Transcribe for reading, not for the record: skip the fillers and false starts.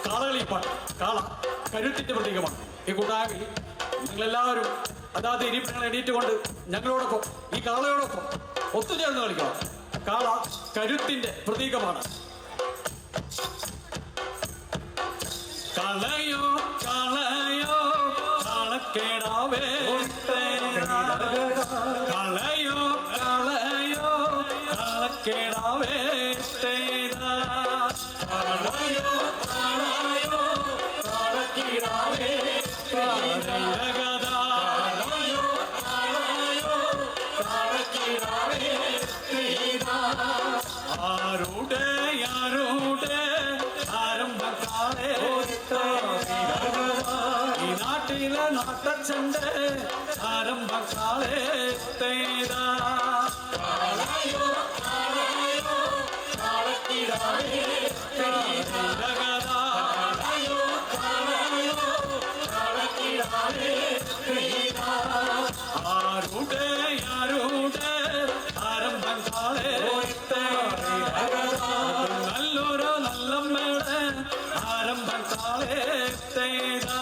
കാളകളി പാട്ട്. കാള കരുത്തിന്റെ പ്രതീകമാണ്. ഈ കൂട്ടായ്മയിൽ നിങ്ങളെല്ലാവരും അതാത് ഇരിപ്പിടങ്ങൾ എണീറ്റുകൊണ്ട് ഞങ്ങളോടൊപ്പം ഈ കാളയോടൊപ്പം ഒത്തുചേർന്ന് കളിക്കണം. കാള കരുത്തിന്റെ പ്രതീകമാണ്. കളയോ കളയോ കളക്കേടാവേ, കളയോ കളയോ കളക്കേടാവേ, കളയോ കളയോ കളക്കേടാവേ, ആരുടെ ആരുടെ ആരംഭക്കാളെ ഈ നാട്ടിലെ നാട്ടച്ചന്റെ ആരംഭക്കാളെ തേരാ ആരുടെ ആരുടെ ആരംഭം കാളെ നല്ലൊരു നല്ലമ്മയുടെ ആരംഭം കാളെ തേരാ